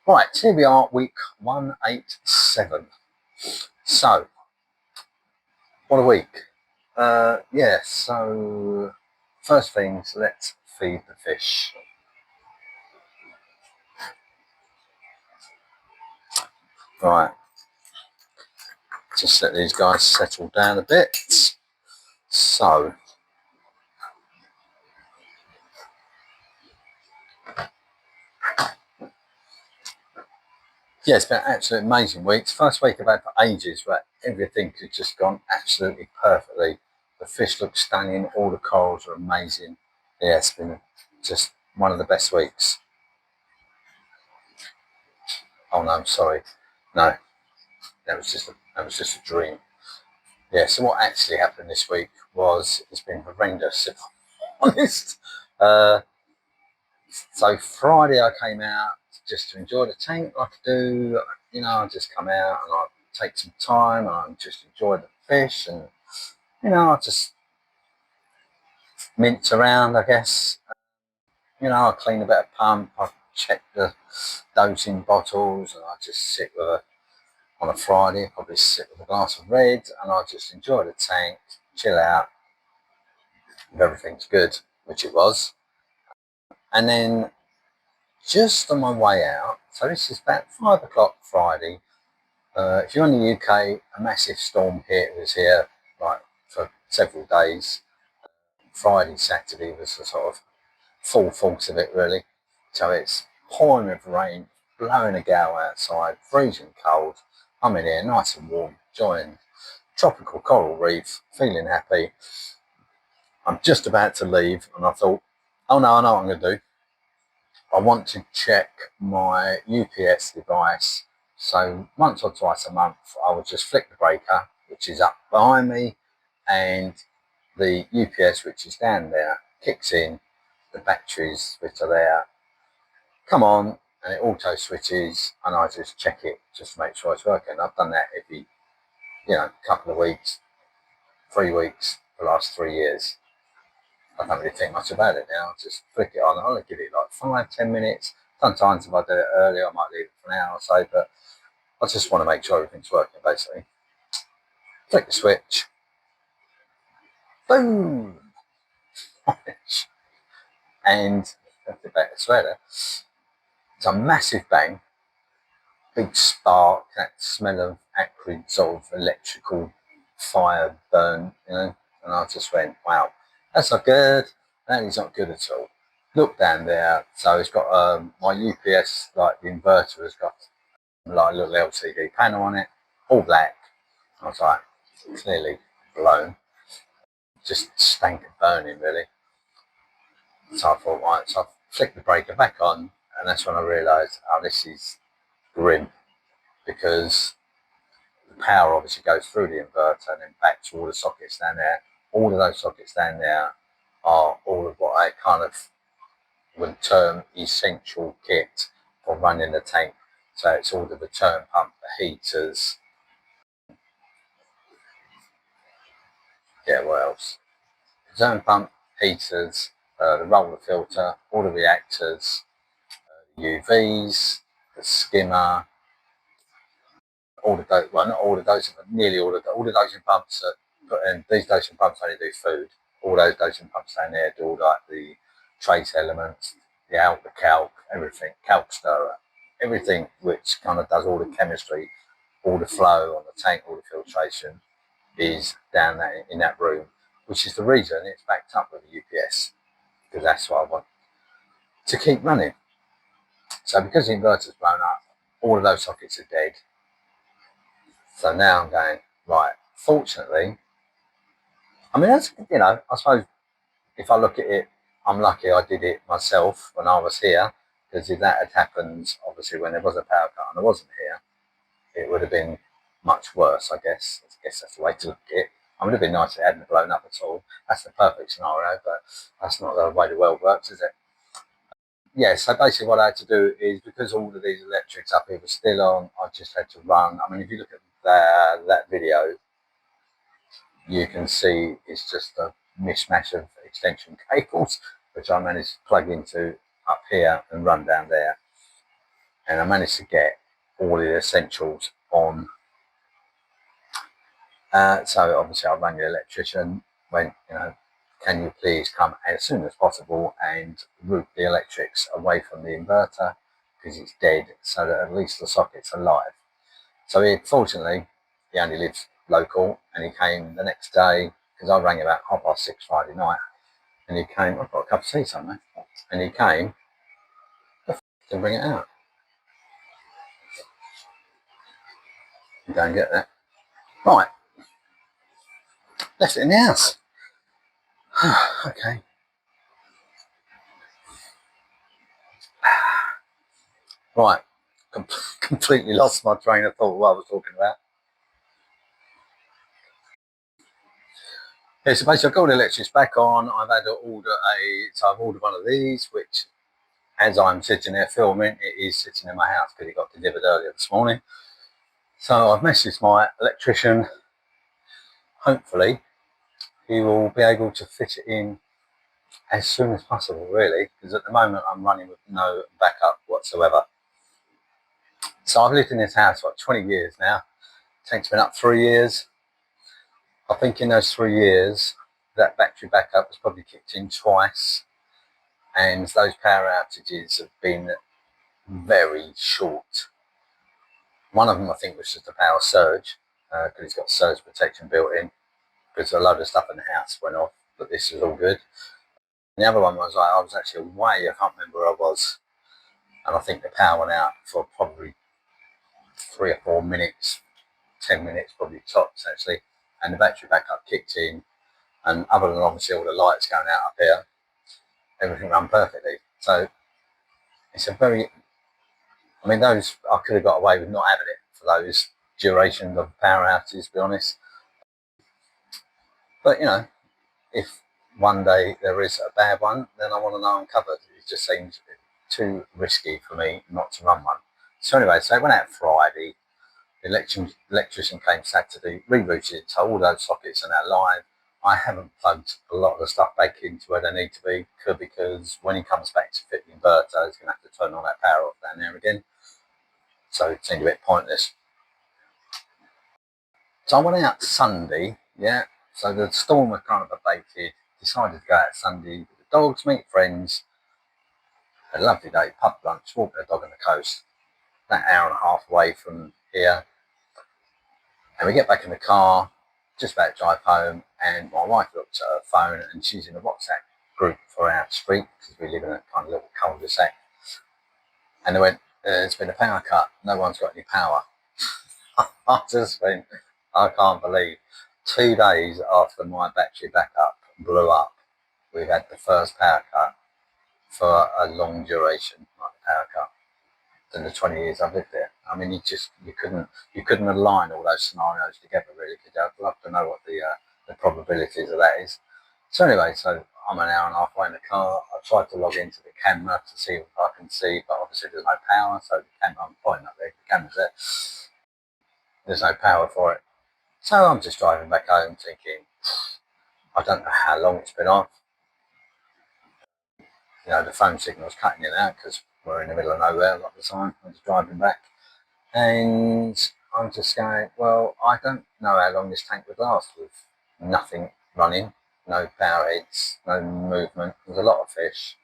Right, here we are, week 187. So, what a week. Yeah, so first things, let's feed the fish. Right, just let these guys settle down a bit. So, yeah, it's been an absolutely amazing week. It's the first week I've had for ages where everything has just gone absolutely perfectly. The fish look stunning, all the corals are amazing. Yeah, it's been just one of the best weeks. Oh no, I'm sorry. No, that was just a dream. Yeah, so what actually happened this week was it's been horrendous, if I'm honest. So Friday I came out just to enjoy the tank like I do. You know, I just come out and I take some time and I just enjoy the fish and, you know, I just mince around, I guess. You know, I clean a bit of pump, I check the dosing bottles and I just sit with on a Friday, probably sit with a glass of red and I just enjoy the tank, chill out. If everything's good, which it was. And then just on my way out, so this is about 5 o'clock Friday. If you're in the UK, a massive storm hit. It was here like for several days. Friday, Saturday was the sort of full force of it really. So it's pouring with rain, blowing a gale outside, freezing cold. I'm in here nice and warm, enjoying tropical coral reef, feeling happy. I'm just about to leave and I thought, oh no, I know what I'm going to do. I want to check my UPS device. So once or twice a month, I will just flick the breaker, which is up behind me, and the UPS, which is down there, kicks in. The batteries, which are there, come on, and it auto switches, and I just check it just to make sure it's working. I've done that every, couple of weeks, 3 weeks, for the last 3 years. I don't really think much about it now. Just flick it on. I'll give it like 5-10 minutes. Sometimes if I do it earlier, I might leave it for an hour or so, but I just want to make sure everything's working basically. Flick the switch. Boom! And that's a better sweater. It's a massive bang, big spark, that smell of acrid sort of electrical fire burn, and I just went, wow, that's not good. That is not good at all. Look down there, so it's got my UPS, like the inverter has got like a little LCD panel on it, all black. I was like, clearly blown, just stank of burning really. So I thought, right, so I flicked the breaker back on, and that's when I realised, oh, this is grim, because the power obviously goes through the inverter and then back to all the sockets down there. All of those sockets down there are all of what I kind of would term essential kit for running the tank. So it's all the return pump, the heaters. Yeah, what else? Return pump, heaters, the roller filter, all the reactors, UVs, the skimmer, all of those, well, not all of those, but nearly all the dosing pumps that put in. These dosing pumps only do food. All those dosing pumps down there do all like the trace elements, the calc, everything, calc stirrer, everything which kind of does all the chemistry, all the flow on the tank, all the filtration is down there in that room, which is the reason it's backed up with the UPS, because that's what I want to keep running. So because the inverter's blown up, all of those sockets are dead. So now I'm going, right, fortunately, I mean, that's, I suppose if I look at it, I'm lucky I did it myself when I was here, because if that had happened, obviously when there was a power cut and I wasn't here, it would have been much worse, I guess. I guess that's the way to look at it. It would have been nice if it hadn't blown up at all. That's the perfect scenario, but that's not the way the world works, is it? Yeah, so basically what I had to do is, because all of these electrics up here were still on, I just had to run. I mean, if you look at that video, you can see it's just a mishmash of extension cables, which I managed to plug into up here and run down there. and I managed to get all the essentials on. So obviously I rang the electrician, went, can you please come as soon as possible and route the electrics away from the inverter because it's dead, so that at least the socket's alive. So fortunately, he only lives local, and he came the next day, because I rang about 6:30 Friday night, and he came, I've got a cup of tea somewhere, and he came to bring it out. Go and get that. Right, left it in the house. Okay. Right, completely lost my train of thought what I was talking about. Yeah, so basically I've got the electrics back on. I've had to order so I've ordered one of these, which as I'm sitting there filming, it is sitting in my house because it got delivered earlier this morning. So I've messaged my electrician. Hopefully he will be able to fit it in as soon as possible, really, because at the moment I'm running with no backup whatsoever. So I've lived in this house for 20 years now. Tank's been up 3 years. I think in those 3 years, that battery backup has probably kicked in twice, and those power outages have been very short. One of them I think was just a power surge, because it's got surge protection built in, because a load of stuff in the house went off, but this is all good. And the other one was I was actually away, I can't remember where I was, and I think the power went out for probably 3 or 4 minutes, 10 minutes probably tops actually, and the battery backup kicked in, and other than obviously all the lights going out up here, everything ran perfectly. So it's a very, I mean, those, I could have got away with not having it for those durations of power outages, to be honest. But if one day there is a bad one, then I want to know I'm covered. It just seems too risky for me not to run one. So anyway, so it went out Friday. The electrician came Saturday, rerouted it, so all those sockets are now live. I haven't plugged a lot of the stuff back into where they need to be, because when he comes back to fit the inverter, he's going to have to turn all that power off down there again. So it seemed a bit pointless. So I went out Sunday, yeah. So the storm had kind of abated. Decided to go out Sunday with the dogs, meet friends. A lovely day, pub lunch, walking the dog on the coast. About an hour and a half away from here. And we get back in the car, just about to drive home, and my wife looks at her phone, and she's in a WhatsApp group for our street, because we live in a kind of little cul-de-sac. And they went, there's been a power cut, no one's got any power. I just went, I can't believe 2 days after my battery backup blew up, we've had the first power cut for a long duration, like the power cut, in the 20 years I've lived there. I mean, you couldn't align all those scenarios together, really, because I'd love to know what the probabilities of that is. So anyway, so I'm an hour and a half away in the car. I tried to log into the camera to see if I can see, but obviously there's no power, so the camera, I'm pointing up there, the camera's there. There's no power for it. So I'm just driving back home thinking, I don't know how long it's been off. The phone signal's cutting in and out because we're in the middle of nowhere a lot of the time. I'm just driving back, and I'm just going, well, I don't know how long this tank would last with nothing running, no power heads, no movement. There's a lot of fish.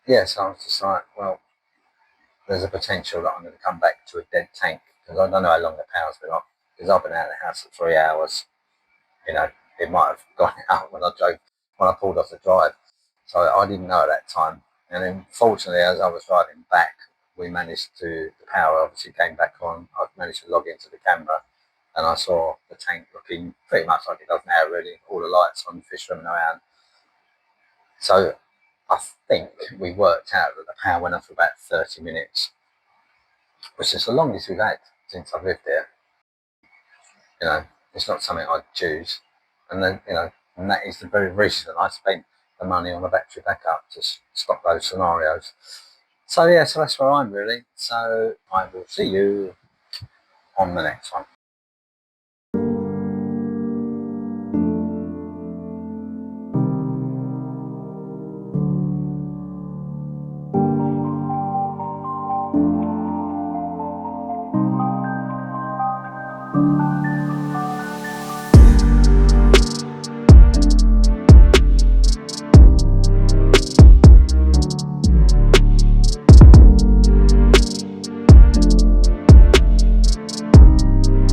Yeah, so I was just like, well, there's a potential that I'm going to come back to a dead tank, because I don't know how long the power's been off, because I've been out of the house for 3 hours. It might have gone out when I pulled off the drive. So I didn't know at that time. And then fortunately, as I was driving back, the power obviously came back on. I managed to log into the camera, and I saw the tank looking pretty much like it does now, really. All the lights on, fish swimming around. So I think we worked out that the power went off for about 30 minutes, which is the longest we've had since I've lived here. It's not something I'd choose. And then, and that is the very reason I spent the money on a battery backup, to stop those scenarios. So yeah, so that's where I'm really. So I will see you on the next one.